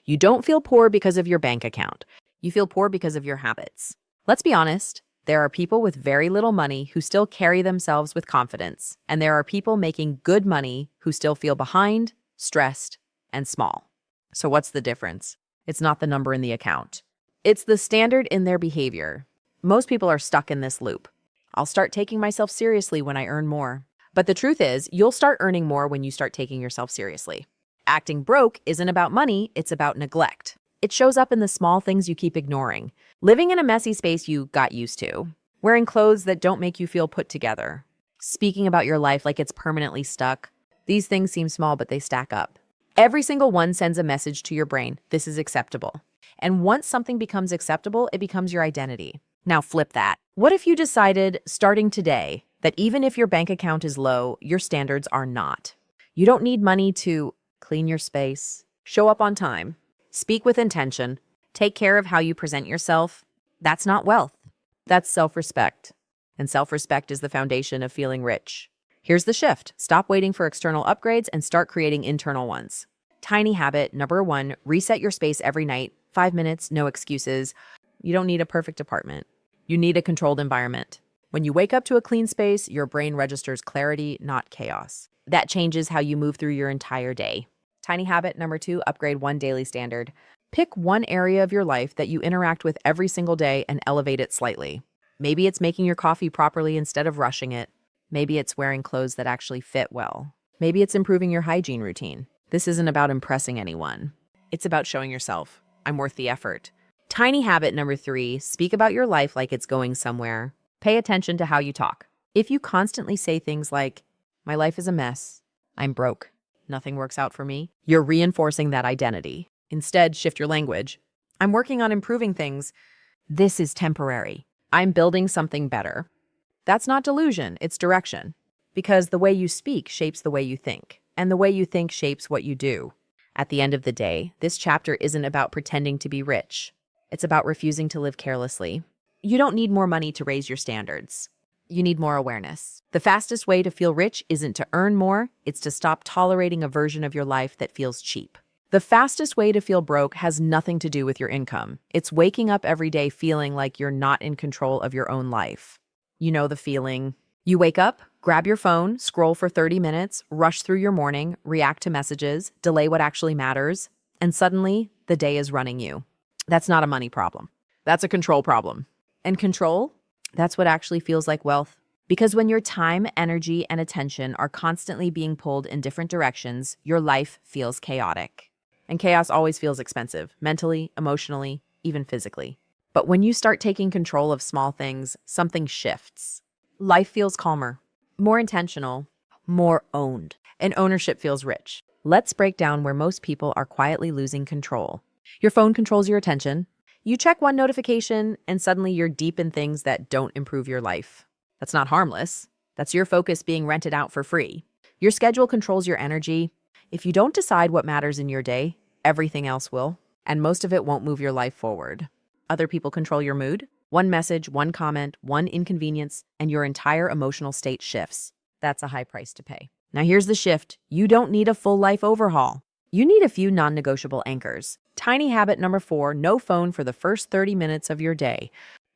You don't feel poor because of your bank account. You feel poor because of your habits. Let's be honest. There are people with very little money who still carry themselves with confidence, and there are people making good money who still feel behind, stressed, and small. So what's the difference? It's not the number in the account. It's the standard in their behavior. Most people are stuck in this loop. I'll start taking myself seriously when I earn more. But the truth is, you'll start earning more when you start taking yourself seriously. Acting broke isn't about money, it's about neglect. It shows up in the small things you keep ignoring. Living in a messy space you got used to. Wearing clothes that don't make you feel put together. Speaking about your life like it's permanently stuck. These things seem small, but they stack up. Every single one sends a message to your brain. This is acceptable. And once something becomes acceptable, it becomes your identity. Now flip that. What if you decided, starting today, that even if your bank account is low, your standards are not? You don't need money to clean your space, show up on time, speak with intention, take care of how you present yourself. That's not wealth. That's self-respect. And self-respect is the foundation of feeling rich. Here's the shift. Stop waiting for external upgrades and start creating internal ones. Tiny habit number 1, reset your space every night. 5 minutes, no excuses. You don't need a perfect apartment. You need a controlled environment. When you wake up to a clean space, your brain registers clarity, not chaos. That changes how you move through your entire day. Tiny habit number 2, upgrade one daily standard. Pick one area of your life that you interact with every single day and elevate it slightly. Maybe it's making your coffee properly instead of rushing it. Maybe it's wearing clothes that actually fit well. Maybe it's improving your hygiene routine. This isn't about impressing anyone. It's about showing yourself, I'm worth the effort. Tiny habit number 3, speak about your life like it's going somewhere. Pay attention to how you talk. If you constantly say things like, my life is a mess, I'm broke, nothing works out for me, you're reinforcing that identity. Instead, shift your language. I'm working on improving things. This is temporary. I'm building something better. That's not delusion, it's direction. Because the way you speak shapes the way you think, and the way you think shapes what you do. At the end of the day, this chapter isn't about pretending to be rich. It's about refusing to live carelessly. You don't need more money to raise your standards. You need more awareness. The fastest way to feel rich isn't to earn more, it's to stop tolerating a version of your life that feels cheap. The fastest way to feel broke has nothing to do with your income. It's waking up every day feeling like you're not in control of your own life. You know the feeling. You wake up, grab your phone, scroll for 30 minutes, rush through your morning, react to messages, delay what actually matters, and suddenly the day is running you. That's not a money problem. That's a control problem. And control? That's what actually feels like wealth. Because when your time, energy, and attention are constantly being pulled in different directions, your life feels chaotic. And chaos always feels expensive, mentally, emotionally, even physically. But when you start taking control of small things, something shifts. Life feels calmer, more intentional, more owned. And ownership feels rich. Let's break down where most people are quietly losing control. Your phone controls your attention. You check one notification, and suddenly you're deep in things that don't improve your life. That's not harmless. That's your focus being rented out for free. Your schedule controls your energy. If you don't decide what matters in your day, everything else will, and most of it won't move your life forward. Other people control your mood. One message, one comment, one inconvenience, and your entire emotional state shifts. That's a high price to pay. Now here's the shift. You don't need a full life overhaul. You need a few non-negotiable anchors. Tiny habit number 4, no phone for the first 30 minutes of your day.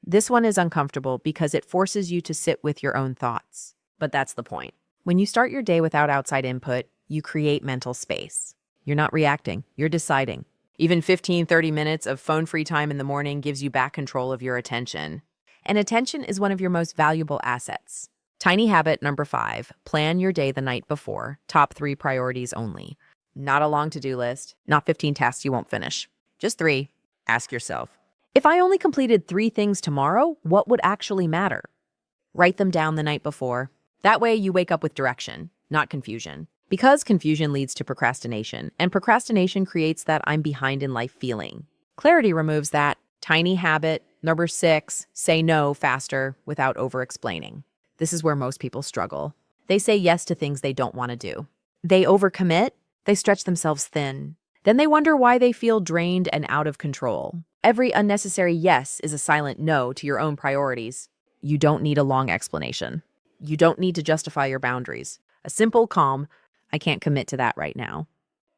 This one is uncomfortable because it forces you to sit with your own thoughts. But that's the point. When you start your day without outside input, you create mental space. You're not reacting, you're deciding. Even 15-30 minutes of phone-free time in the morning gives you back control of your attention. And attention is one of your most valuable assets. Tiny habit number 5, plan your day the night before. Top 3 priorities only. Not a long to-do list, not 15 tasks you won't finish. Just 3. Ask yourself, if I only completed 3 things tomorrow, what would actually matter? Write them down the night before. That way you wake up with direction, not confusion. Because confusion leads to procrastination, and procrastination creates that I'm behind in life feeling. Clarity removes that. Tiny habit number 6, say no faster without over-explaining. This is where most people struggle. They say yes to things they don't want to do. They overcommit, they stretch themselves thin. Then they wonder why they feel drained and out of control. Every unnecessary yes is a silent no to your own priorities. You don't need a long explanation. You don't need to justify your boundaries. A simple, calm, I can't commit to that right now,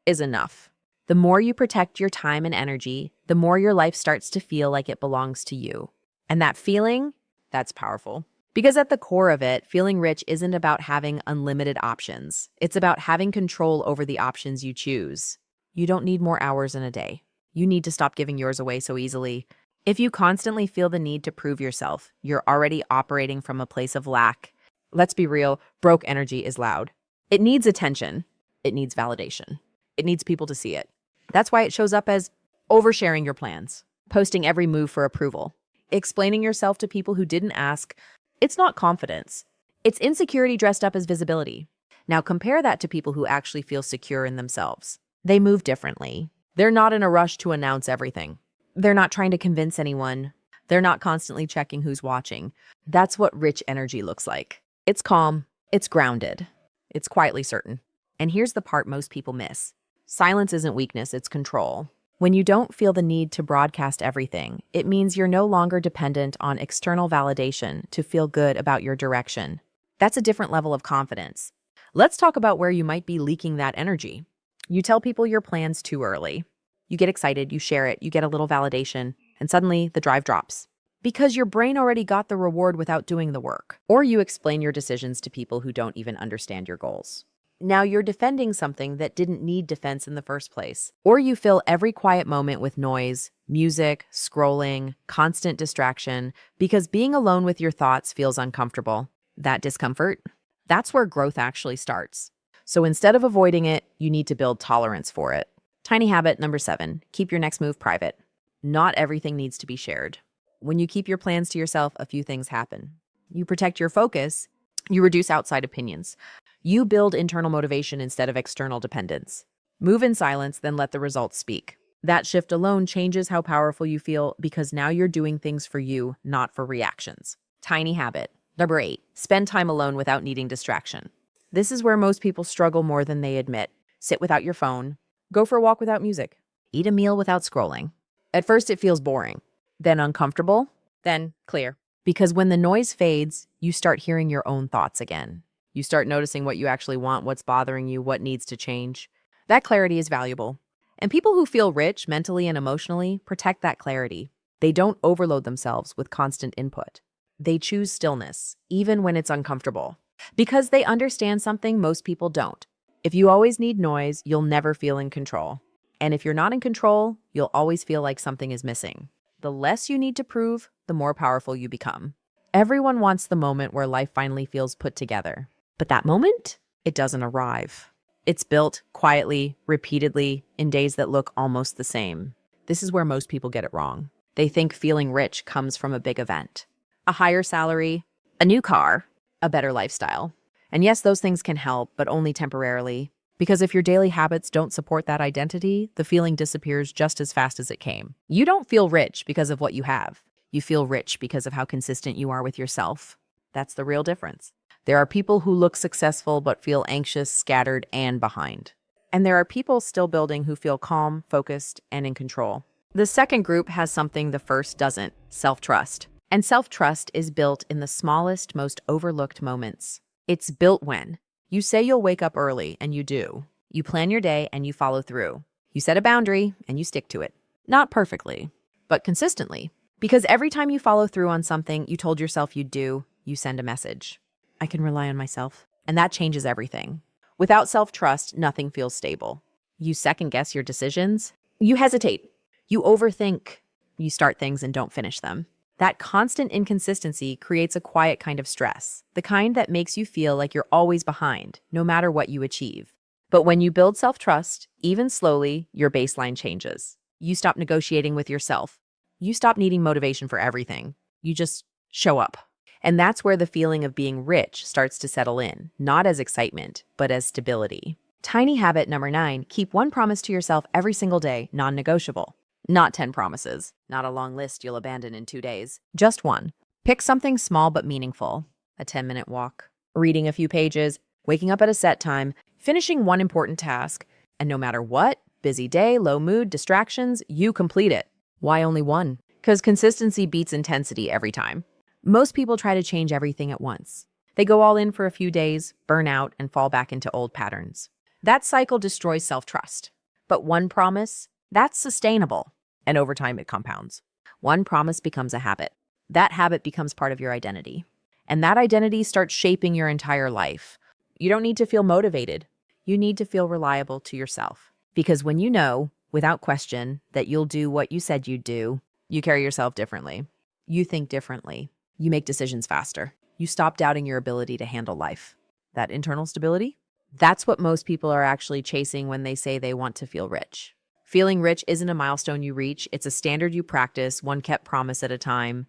is enough. The more you protect your time and energy, the more your life starts to feel like it belongs to you. And that feeling, that's powerful. Because at the core of it, feeling rich isn't about having unlimited options. It's about having control over the options you choose. You don't need more hours in a day. You need to stop giving yours away so easily. If you constantly feel the need to prove yourself, you're already operating from a place of lack. Let's be real, broke energy is loud. It needs attention. It needs validation. It needs people to see it. That's why it shows up as oversharing your plans, posting every move for approval, explaining yourself to people who didn't ask. It's not confidence. It's insecurity dressed up as visibility. Now compare that to people who actually feel secure in themselves. They move differently. They're not in a rush to announce everything. They're not trying to convince anyone. They're not constantly checking who's watching. That's what rich energy looks like. It's calm. It's grounded. It's quietly certain. And here's the part most people miss. Silence isn't weakness, it's control. When you don't feel the need to broadcast everything, it means you're no longer dependent on external validation to feel good about your direction. That's a different level of confidence. Let's talk about where you might be leaking that energy. You tell people your plans too early. You get excited, you share it, you get a little validation, and suddenly the drive drops. Because your brain already got the reward without doing the work. Or you explain your decisions to people who don't even understand your goals. Now you're defending something that didn't need defense in the first place. Or you fill every quiet moment with noise, music, scrolling, constant distraction, because being alone with your thoughts feels uncomfortable. That discomfort, that's where growth actually starts. So instead of avoiding it, you need to build tolerance for it. Tiny habit number 7, keep your next move private. Not everything needs to be shared. When you keep your plans to yourself, a few things happen. You protect your focus, you reduce outside opinions. You build internal motivation instead of external dependence. Move in silence, then let the results speak. That shift alone changes how powerful you feel because now you're doing things for you, not for reactions. Tiny habit. Number 8, spend time alone without needing distraction. This is where most people struggle more than they admit. Sit without your phone. Go for a walk without music. Eat a meal without scrolling. At first, it feels boring, then uncomfortable, then clear. Because when the noise fades, you start hearing your own thoughts again. You start noticing what you actually want, what's bothering you, what needs to change. That clarity is valuable. And people who feel rich mentally and emotionally protect that clarity. They don't overload themselves with constant input. They choose stillness, even when it's uncomfortable. Because they understand something most people don't. If you always need noise, you'll never feel in control. And if you're not in control, you'll always feel like something is missing. The less you need to prove, the more powerful you become. Everyone wants the moment where life finally feels put together. But that moment, it doesn't arrive. It's built quietly, repeatedly, in days that look almost the same. This is where most people get it wrong. They think feeling rich comes from a big event. A higher salary, a new car, a better lifestyle. And yes, those things can help, but only temporarily. Because if your daily habits don't support that identity, the feeling disappears just as fast as it came. You don't feel rich because of what you have. You feel rich because of how consistent you are with yourself. That's the real difference. There are people who look successful but feel anxious, scattered, and behind. And there are people still building who feel calm, focused, and in control. The second group has something the first doesn't: self-trust. And self-trust is built in the smallest, most overlooked moments. It's built when you say you'll wake up early, and you do. You plan your day, and you follow through. You set a boundary, and you stick to it. Not perfectly, but consistently. Because every time you follow through on something you told yourself you'd do, you send a message. I can rely on myself. And that changes everything. Without self-trust, nothing feels stable. You second-guess your decisions. You hesitate. You overthink. You start things and don't finish them. That constant inconsistency creates a quiet kind of stress, the kind that makes you feel like you're always behind, no matter what you achieve. But when you build self-trust, even slowly, your baseline changes. You stop negotiating with yourself. You stop needing motivation for everything. You just show up. And that's where the feeling of being rich starts to settle in, not as excitement, but as stability. Tiny habit number 9, keep one promise to yourself every single day, non-negotiable. Not 10 promises, not a long list you'll abandon in 2 days. Just one. Pick something small but meaningful. A 10-minute walk, reading a few pages, waking up at a set time, finishing one important task, and no matter what, busy day, low mood, distractions, you complete it. Why only one? Because consistency beats intensity every time. Most people try to change everything at once. They go all in for a few days, burn out, and fall back into old patterns. That cycle destroys self-trust. But one promise, that's sustainable. And over time, it compounds. One promise becomes a habit. That habit becomes part of your identity. And that identity starts shaping your entire life. You don't need to feel motivated. You need to feel reliable to yourself. Because when you know, without question, that you'll do what you said you'd do, you carry yourself differently. You think differently. You make decisions faster. You stop doubting your ability to handle life. That internal stability? That's what most people are actually chasing when they say they want to feel rich. Feeling rich isn't a milestone you reach. It's a standard you practice, one kept promise at a time.